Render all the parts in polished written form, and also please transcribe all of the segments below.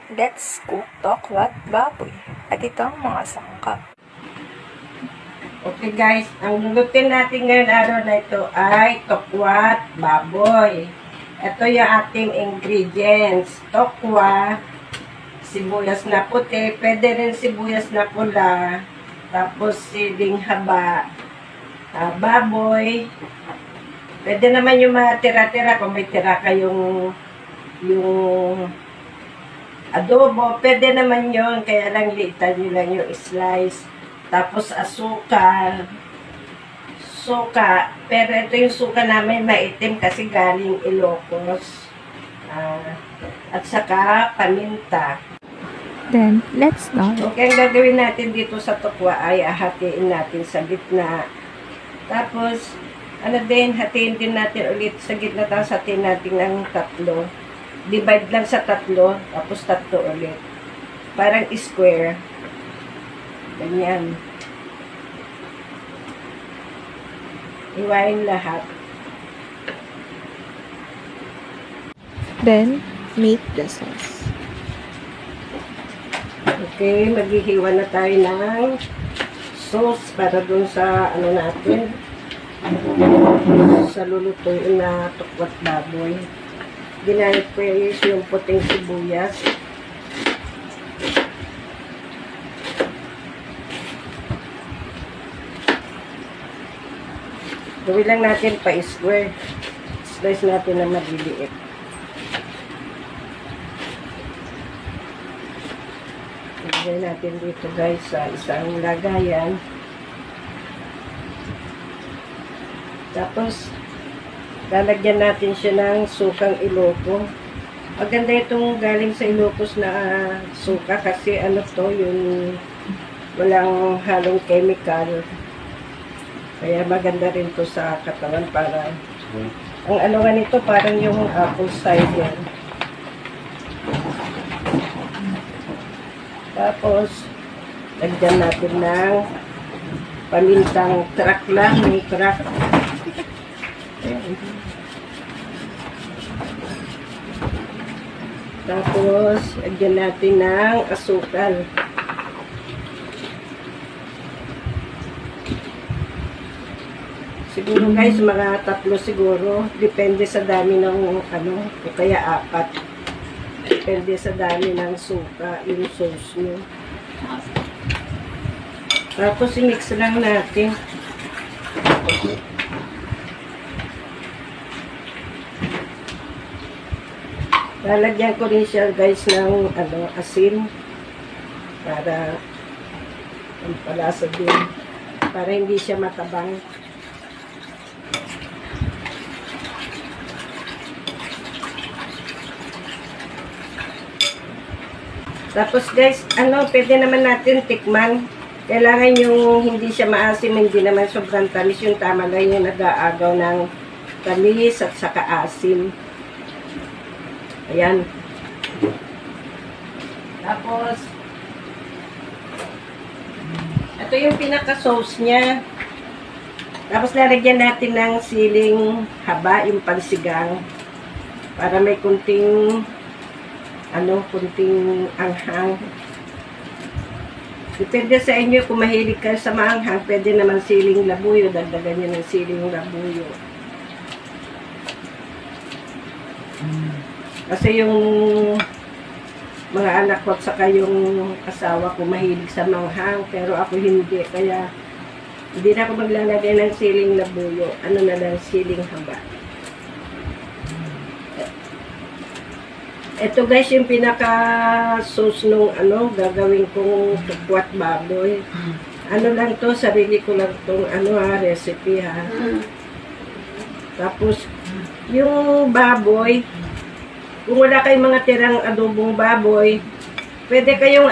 Let's cook tokwat baboy. At ito ang mga sangkap. Okay guys, ang lulutin natin ngayon araw na ito ay tokwat baboy. Ito yung ating ingredients. Tokwa, sibuyas na puti, pwede rin sibuyas na pula, tapos siling haba, baboy. Pwede naman yung mga tira-tira kung may tira kayong yung adobo, pwede naman yon, kaya lang liitan nyo lang yung slice. Tapos asukal, suka, pero ito yung suka namin maitim kasi galing Ilocos. At saka paminta. Then, let's start. Okay, ang gagawin natin dito sa tokwa ay hatiin natin sa gitna. Tapos, hatiin din natin ulit sa gitna, tapos hatiin natin ng tatlo. Divide lang sa tatlo, tapos tatlo ulit. Parang square. Ganyan. Iwain lahat. Then, make the sauce. Okay, maghihiwa na tayo ng sauce para dun sa natin, sa lulutuin na tokwat baboy. Ginamit ko yung puting sibuyas. Gawin lang natin pa square. Slice natin na maliliit. Ilagay natin dito guys sa isang lagayan. Tapos, lalagyan natin siya ng sukang Ilocos. Maganda itong galing sa Ilocos na suka kasi yung walang halong chemical. Kaya maganda rin to sa katawan para ang nga nito parang yung apple cider. Tapos lagyan natin ng pamintang crack lang, may crack. Tapos lagyan natin ng asukal. Siguro guys, mga 3 siguro. Depende sa dami ng o kaya 4. Depende sa dami ng suka, yung sauce nyo. Tapos i-mix lang natin. Lalagyan ko rin siya guys ng asin. Para ang palasa din. Para hindi siya matabang. Tapos guys, pwede naman natin tikman. Kailangan yung hindi siya maasim, hindi naman sobrang tamis. Yung tama lang yung nag-aagaw ng tamis at saka asim. Ayan. Tapos, ito yung pinaka-sauce niya. Tapos lalagyan natin ng siling haba, yung pansigang. Para may kunting kunting anghang. Depende sa inyo kung mahilig kayo sa maanghang, pwede naman siling labuyo, dagdagan nyo ng siling labuyo. Kasi yung mga anak ko at saka yung asawa ko mahilig sa manghang, pero ako hindi, kaya hindi na ako maglalagay ng siling labuyo, na lang, siling haba. Ito guys, yung pinaka-sauce nung gagawin kong tokwat baboy. Lang to, sarili ko lang tong recipe ha. Tapos, yung baboy, kung wala kayong mga tirang adobong baboy, pwede kayong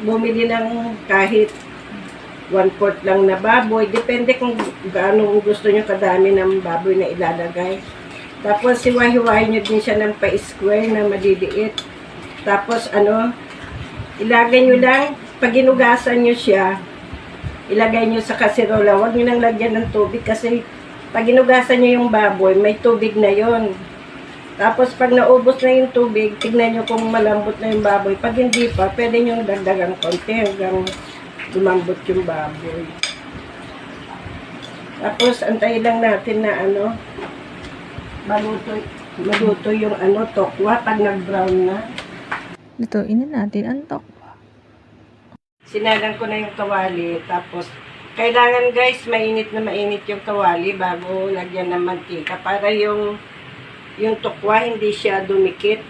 bumili ng kahit 1/4 lang na baboy. Depende kung gaano gusto nyo kadami ng baboy na ilalagay. Tapos, hiwa-hiwain nyo din siya ng pa-square na maliliit. Tapos, ilagay nyo lang, pag ginugasan nyo siya, ilagay nyo sa kaserola. Huwag nyo nang lagyan ng tubig kasi pag ginugasan nyo yung baboy, may tubig na yon. Tapos pag naubos na yung tubig, tignan nyo kung malambot na yung baboy. Pag hindi pa, pwede nyo dagdagan konti hanggang lumambot yung baboy. Tapos antayin lang natin na maluto yung tokwa pag nag-brown na. Lutuin na natin ang tokwa. Sinalang ko na yung kawali. Tapos, kailangan guys, mainit na mainit yung kawali bago lagyan ng mantika para yung tokwa hindi siya dumikit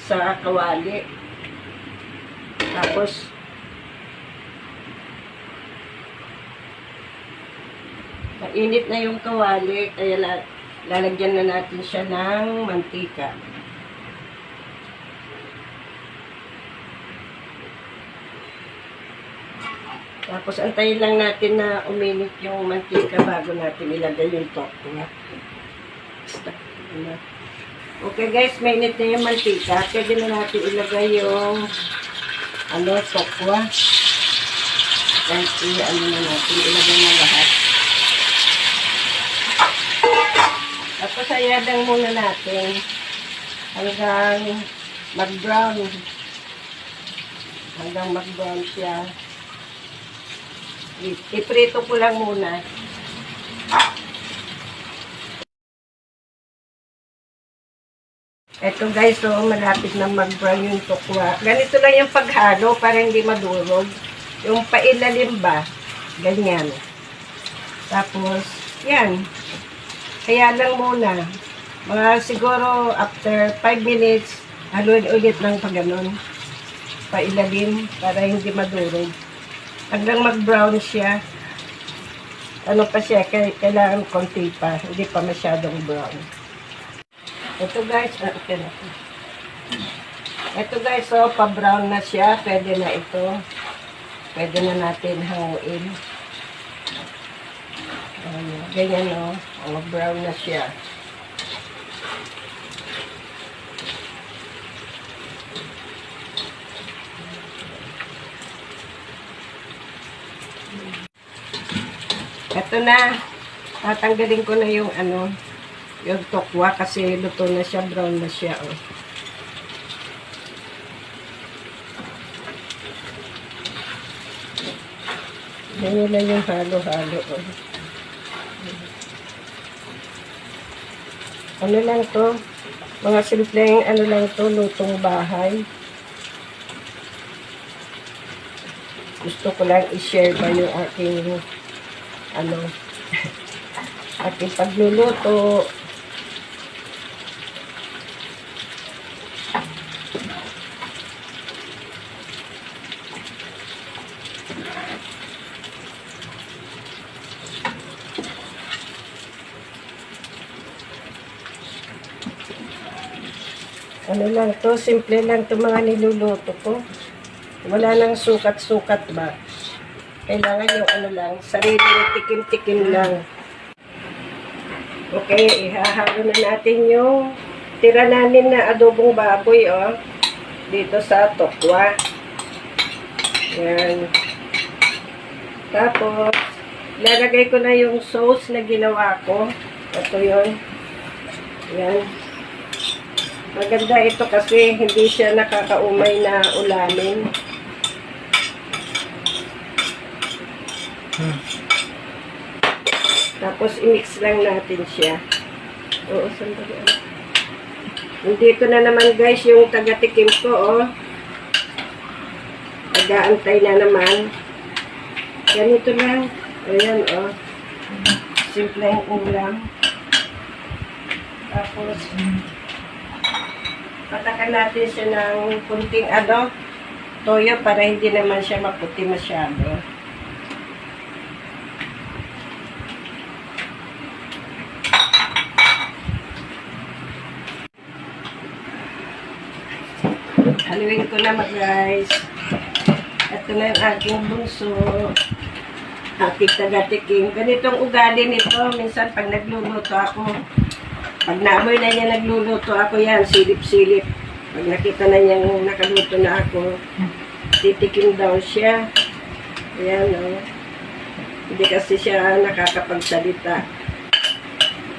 sa kawali. Tapos, mainit na yung kawali, kaya lalagyan na natin siya ng mantika. Tapos, antayin lang natin na uminit yung mantika bago natin ilagay yung tokwa. Okay guys, mainit na yung mantika. Pwede na natin ilagay yung tokwa. Kahit na natin, ilagay na lahat. Tapos ayadan muna natin hanggang mag-brown. Hanggang mag-brown siya. Iprito ko lang muna. Eto guys, so malapit na mag-brown yung tokwa. Ganito lang yung paghalo para hindi madurog. Yung pailalim ba, ganyan. Tapos, yan. Kaya lang muna, mga siguro after 5 minutes, haluin ulit ng pagganon. Pailalim para hindi madurog. Hanggang mag-brown siya. Pa siya, kailangan konti pa. Hindi pa masyadong brown. Ito guys, ito guys, so pa-brown na siya. Pwede na ito. Pwede na natin hanguin. Ganyan brown na siya. Ito na. Tatanggalin ko na yung yung tokwa kasi luto na siya, brown na siya. Ganyan na yung halo-halo. Ano lang to? Mga simpleng lang to, lutong bahay. Gusto ko lang i-share ba yung aking aking pagluluto. Lang to, simple lang to mga niluluto ko. Wala nang sukat-sukat ba. Kailangan yung lang, sariling tikim-tikim lang. Okay, ihahalo na natin yung tira namin na adobong baboy, dito sa tokwa. Yan. Tapos, lalagay ko na yung sauce na ginawa ko. Ito yun. Yan. Maganda ito kasi hindi siya nakakaumay na ulamin. Tapos, i-mix lang natin siya. Oo, sandali. Nandito na naman guys yung taga-tikim ko, Nag-aantay na naman. Ganito lang. Ayan, simple yung ulam. Tapos, patakan natin siya ng kunting toyo para hindi naman siya maputi masyado. Haluin ko na guys. Ito na yung aking bunso. Aking taga-tikim. Ganitong ugali nito. Minsan pag nagluluto ako, pag naamoy na niya nagluluto ako yan, silip-silip. Pag nakita na niya nakaluto na ako, titikim daw siya. Ayan, Hindi kasi siya nakakapagsalita.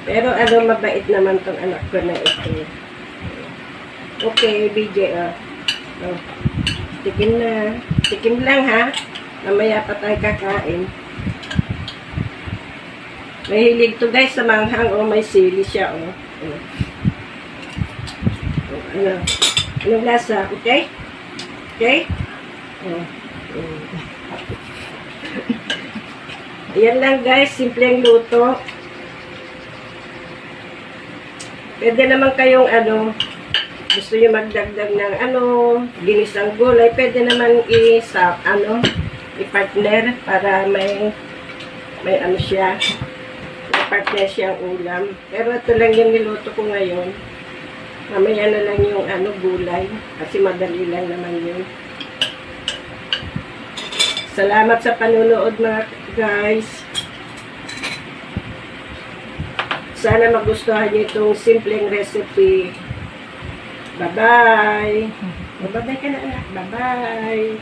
Pero mabait naman tong anak ko na ito. Okay, BJ, oh. Tikim na. Tikim lang, ha? Mamaya pa tayo kakain. Mahilig to guys sa manghang, may sili siya, Anong lasa? Okay? Okay? Ayan lang guys, simpleng luto. Pwede naman kayong gusto nyo magdagdag ng ginisang gulay, pwede naman i-partner para may siya. May partner siyang ulam. Pero ito lang yung niluto ko ngayon. Mamaya na lang yung gulay. Kasi madali lang naman yun. Salamat sa panunood mga guys. Sana magustuhan niyo itong simpleng recipe. Bye-bye! Bye-bye ka na anak. Bye-bye!